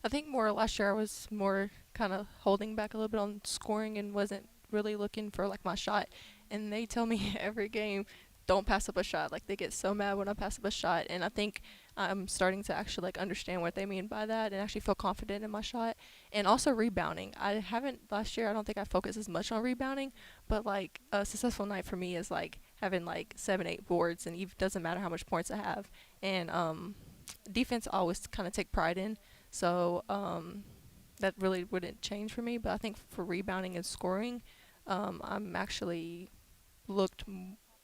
L: I think more last year I was more kind of holding back a little bit on scoring and wasn't really looking for my shot. And they tell me every game, don't pass up a shot. They get so mad when I pass up a shot. And I think I'm starting to actually understand what they mean by that and actually feel confident in my shot. And also rebounding. Last year I don't think I focused as much on rebounding, but a successful night for me is having 7-8 boards, and it doesn't matter how much points I have. And defense I always kind of take pride in, so that really wouldn't change for me. But I think for rebounding and scoring, I'm actually looked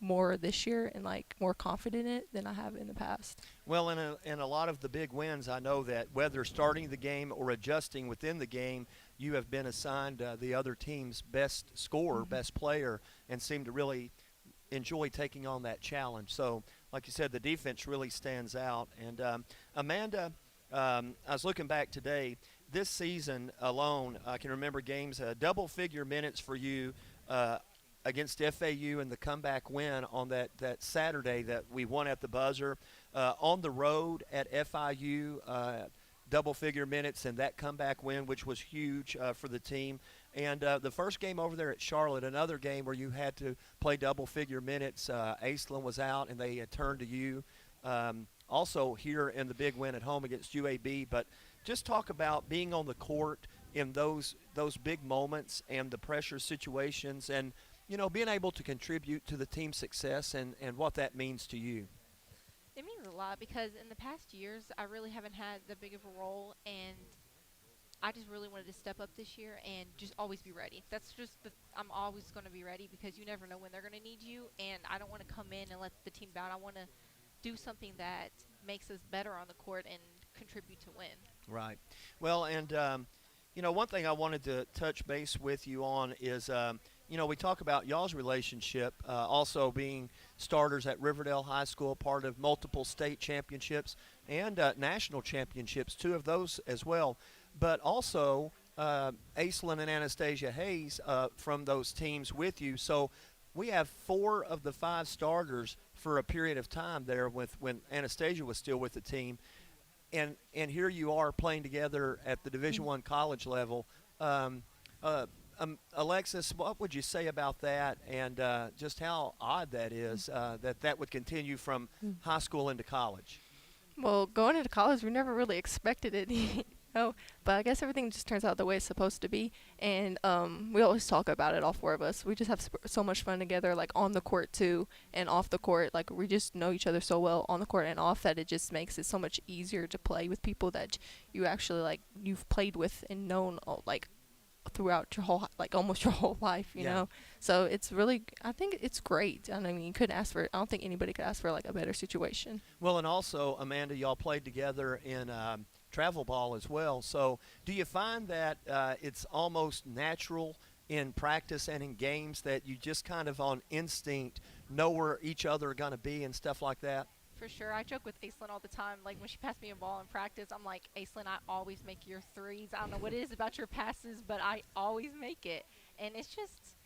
L: more this year and more confident in it than I have in the past.
I: Well, in a lot of the big wins, I know that whether starting the game or adjusting within the game, you have been assigned the other team's best scorer, best player, and seem to really enjoy taking on that challenge. So, like you said, the defense really stands out. And Amanda, I was looking back today. This season alone, I can remember games, double-figure minutes for you against FAU in the comeback win on that Saturday that we won at the buzzer. On the road at FIU, double-figure minutes and that comeback win, which was huge for the team. And the first game over there at Charlotte, another game where you had to play double-figure minutes. Aislinn was out, and they had turned to you. Also here in the big win at home against UAB. But just talk about being on the court in those big moments and the pressure situations and, being able to contribute to the team's success and what that means to you.
W: It means a lot because in the past years, I really haven't had that big of a role, and I just really wanted to step up this year and just always be ready. That's just I'm always going to be ready because you never know when they're going to need you, and I don't want to come in and let the team down. I want to do something that makes us better on the court and contribute to win.
I: Right. Well, and, one thing I wanted to touch base with you on is, we talk about y'all's relationship, also being starters at Riverdale High School, part of multiple state championships and national championships, 2 of those as well. But also Aislinn and Anastasia Hayes from those teams with you. So we have 4 of the 5 starters for a period of time there when Anastasia was still with the team. And here you are playing together at the Division I college level. Alexis, what would you say about that and just how odd that is that would continue from high school into college?
L: Well, going into college, we never really expected it, but I guess everything just turns out the way it's supposed to be, and we always talk about it, all 4 of us. We just have so much fun together, on the court too, and off the court. We just know each other so well on the court and off that it just makes it so much easier to play with people that you actually, you've played with and known, throughout your whole almost your whole life, you know. So it's really, I think it's great. I mean, you couldn't ask for, I don't think anybody could ask for a better situation.
I: Well, and also, Amanda, y'all played together in travel ball as well. So do you find that it's almost natural in practice and in games that you just kind of on instinct know where each other are going to be and stuff like that?
W: For sure. I joke with Aislinn all the time. Like, when she passed me a ball in practice, I'm like, Aislinn, I always make your threes. I don't know what it is about your passes, but I always make it. And it's just,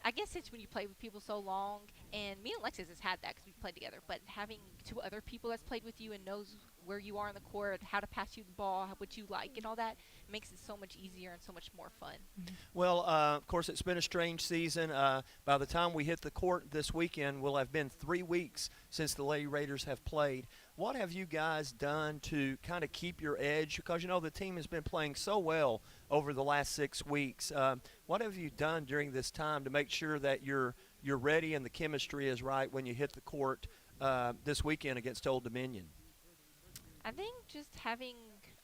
W: I guess it's when you play with people so long, and me and Alexis has had that because we played together, but having two other people that's played with you and knows where you are on the court, how to pass you the ball, what you like, and all that makes it so much easier and so much more fun.
I: Well, of course, it's been a strange season. By the time we hit the court this weekend, will have been 3 weeks since the Lady Raiders have played. What have you guys done to kind of keep your edge? Because, you know, the team has been playing so well over the last 6 weeks. What have you done during this time to make sure that you're ready and the chemistry is right when you hit the court this weekend against Old Dominion?
W: I think just having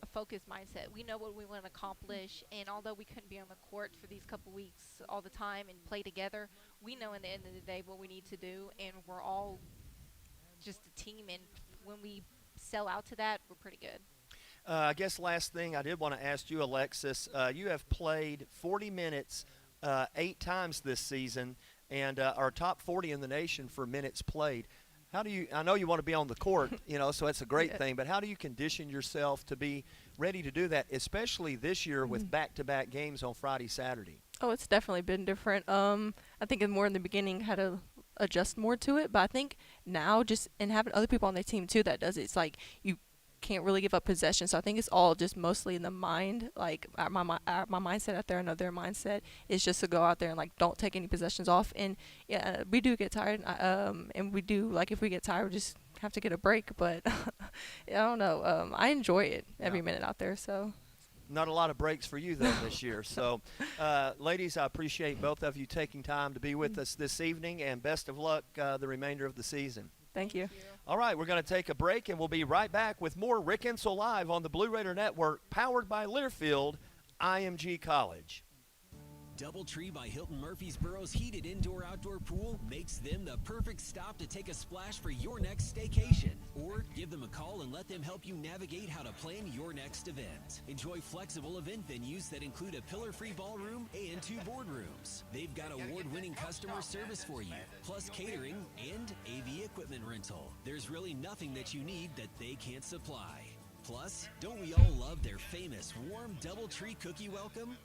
W: a focused mindset. We know what we want to accomplish, and although we couldn't be on the court for these couple weeks all the time and play together, we know in the end of the day what we need to do, and we're all just a team, and when we sell out to that, we're pretty good.
I: I guess last thing I did want to ask you, Alexis, you have played 40 minutes 8 times this season and are top 40 in the nation for minutes played. How do you – I know you want to be on the court, you know, so it's a great thing, but how do you condition yourself to be ready to do that, especially this year with back-to-back games on Friday, Saturday?
L: Oh, it's definitely been different. I think more in the beginning had to adjust more to it, but I think now just – and having other people on their team too that does it, it's like you can't really give up possession. So I think it's all just mostly in the mind. Like my mindset out there, and their mindset is just to go out there and like don't take any possessions off. And yeah, we do get tired, and we do like if we get tired, we just have to get a break. But I don't know. I enjoy it every minute out there. So.
I: Not a lot of breaks for you, though, this year. So, ladies, I appreciate both of you taking time to be with us this evening, and best of luck the remainder of the season.
L: Thank you.
I: All right, we're going to take a break, and we'll be right back with more Rick Insell Live on the Blue Raider Network, powered by Learfield, IMG College.
U: DoubleTree by Hilton Murfreesboro's heated indoor-outdoor pool makes them the perfect stop to take a splash for your next staycation. Or give them a call and let them help you navigate how to plan your next event. Enjoy flexible event venues that include a pillar-free ballroom and 2 boardrooms. They've got award-winning customer service for you, plus catering and AV equipment rental. There's really nothing that you need that they can't supply. Plus, don't we all love their famous warm DoubleTree cookie welcome?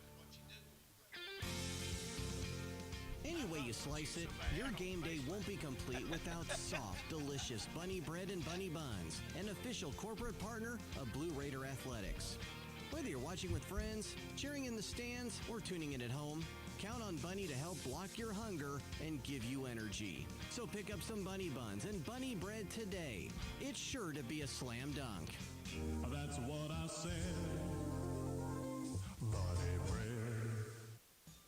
U: Any way you slice it, your game day won't be complete without soft, delicious bunny bread and bunny buns, an official corporate partner of Blue Raider Athletics. Whether you're watching with friends, cheering in the stands, or tuning in at home, count on Bunny to help block your hunger and give you energy. So pick up some bunny buns and bunny bread today. It's sure to be a slam dunk.
J: That's what I said. Bunny bread.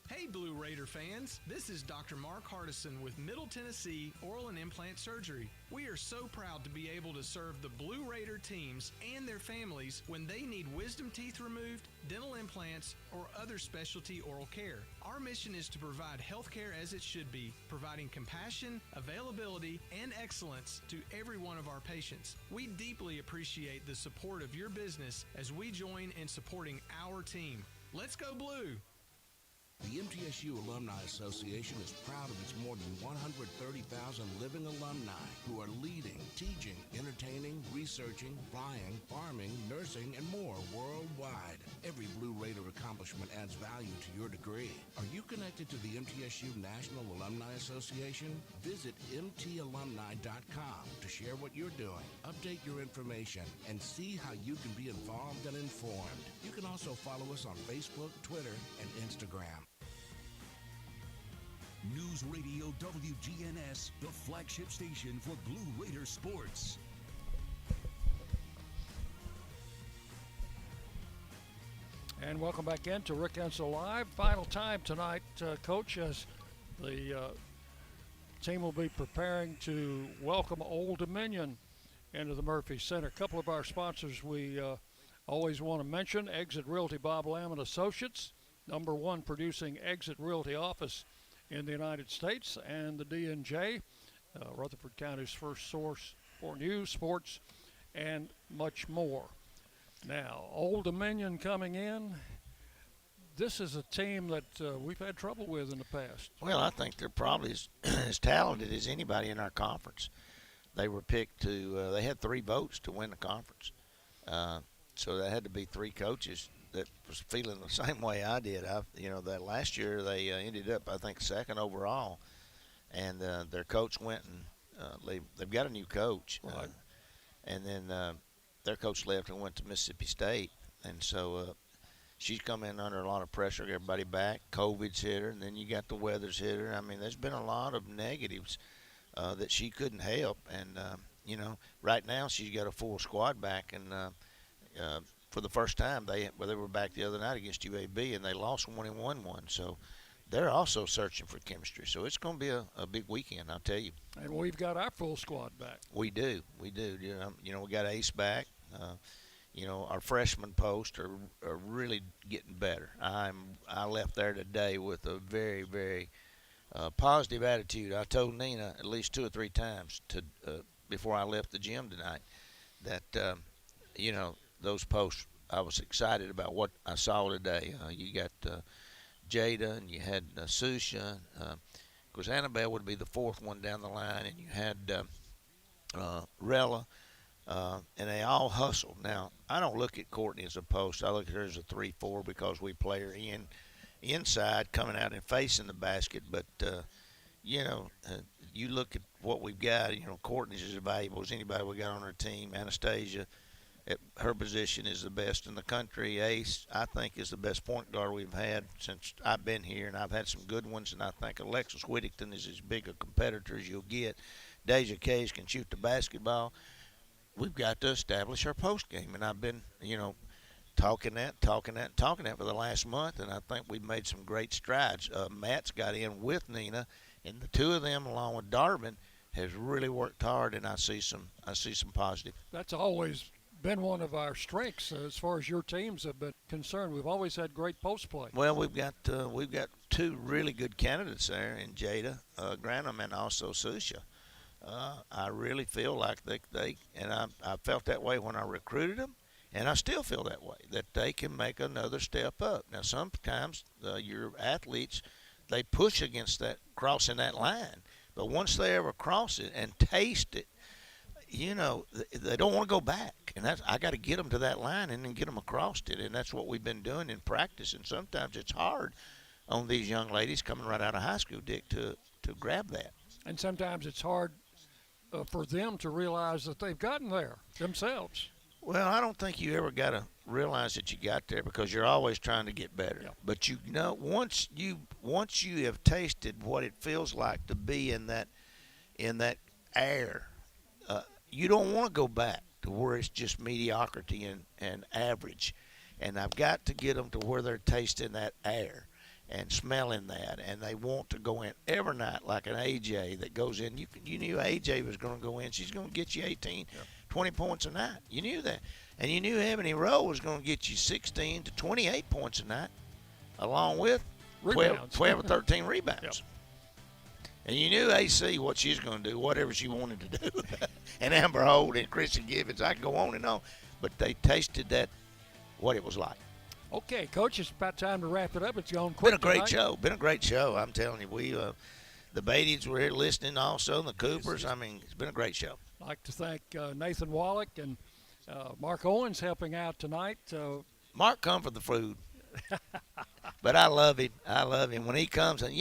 N: Hey Blue Raider fans, this is Dr. Mark Hardison with Middle Tennessee Oral and Implant Surgery. We are so proud to be able to serve the Blue Raider teams and their families when they need wisdom teeth removed, dental implants, or other specialty oral care. Our mission is to provide health care as it should be, providing compassion, availability, and excellence to every one of our patients. We deeply appreciate the support of your business as we join in supporting our team. Let's go Blue!
P: The MTSU Alumni Association is proud of its more than 130,000 living alumni who are leading, teaching, entertaining, researching, flying, farming, nursing, and more worldwide. Every Blue Raider accomplishment adds value to your degree. Are you connected to the MTSU National Alumni Association? Visit mtalumni.com to share what you're doing, update your information, and see how you can be involved and informed. You can also follow us on Facebook, Twitter, and Instagram.
A: News Radio WGNS, the flagship station for Blue Raider sports.
B: And welcome back into Rick Insell Live. Final time tonight, Coach, as the team will be preparing to welcome Old Dominion into the Murphy Center. A couple of our sponsors we always want to mention: Exit Realty Bob Lamb and Associates, #1 producing exit realty office in the United States, and the D&J, Rutherford County's first source for news, sports, and much more. Now, Old Dominion coming in. This is a team that we've had trouble with in the past.
C: Well, I think they're probably as talented as anybody in our conference. they were picked to. They had 3 votes to win the conference, so there had to be 3 coaches that was feeling the same way I did. That last year they ended up, I think, 2nd overall, and their coach went and they've got a new coach,
B: right.
C: And then their coach left and went to Mississippi State, and so she's come in under a lot of pressure, everybody back. COVID's hit her, and then you got the weather's hit her. I mean, there's been a lot of negatives that she couldn't help, and right now she's got a full squad back, and for the first time they were back the other night against UAB, and they lost 1 and won 1. So they're also searching for chemistry. So it's going to be a big weekend, I'll tell you.
B: And we've got our full squad back.
C: We do. We got Ace back. Our freshman posts are really getting better. I left there today with a very, very positive attitude. I told Nina at least 2 or 3 times before I left the gym tonight that those posts. I was excited about what I saw today. You got Jada, and you had Susha. Of course, Annabelle would be the 4th one down the line, and you had Rella. And they all hustled. Now, I don't look at Courtney as a post. I look at her as a 3-4 because we play her inside, coming out and facing the basket. But, you look at what we've got. Courtney's as valuable as anybody we got on our team. Anastasia, at her position, is the best in the country. Ace, I think, is the best point guard we've had since I've been here, and I've had some good ones. And I think Alexis Whittington is as big a competitor as you'll get. Deja Case can shoot the basketball. We've got to establish our post game, and I've been, talking that for the last month, and I think we've made some great strides. Matt's got in with Nina, and the 2 of them, along with Darvin, has really worked hard, and I see some positive.
B: That's always been one of our strengths as far as your teams have been concerned. We've always had great post play.
C: Well, we've got 2 really good candidates there in Jada Granum and also Susha. I really feel like they and I felt that way when I recruited them, and I still feel that way, that they can make another step up. Now, sometimes your athletes, they push against that, crossing that line. But once they ever cross it and taste it, they don't want to go back. And I got to get them to that line and then get them across it. And that's what we've been doing in practice. And sometimes it's hard on these young ladies coming right out of high school, Dick, to grab that.
B: And sometimes it's hard for them to realize that they've gotten there themselves.
C: Well, I don't think you ever got to realize that you got there because you're always trying to get better.
B: Yeah.
C: But once you have tasted what it feels like to be in that air, you don't want to go back to where it's just mediocrity and average. And I've got to get them to where they're tasting that air and smelling that, and they want to go in every night like an AJ that goes in. You knew AJ was going to go in. She's going to get you 18, 20 points a night. You knew that. And you knew Ebony Rowe was going to get you 16 to 28 points a night, along with 12 or 13 rebounds. Yep. And you knew AC what she's going to do, whatever she wanted to do. And Amber Holt and Chrissy Gibbons, I could go on and on. But they tasted that, what it was like.
B: Okay, Coach, it's about time to wrap it up. It's gone quick.
C: Been a great show. I'm telling you, we the Beatties were here listening also, and the Coopers. I mean, it's been a great show.
B: I'd like to thank Nathan Wallach and Mark Owens helping out tonight.
C: Mark come for the food. But I love him. When he comes, and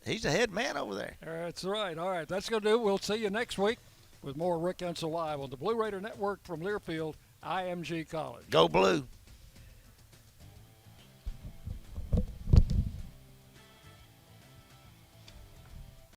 C: he's the head man over there.
B: That's right. All right, that's going to do it. We'll see you next week with more Rick Insell Live on the Blue Raider Network from Learfield, IMG College.
C: Go Blue.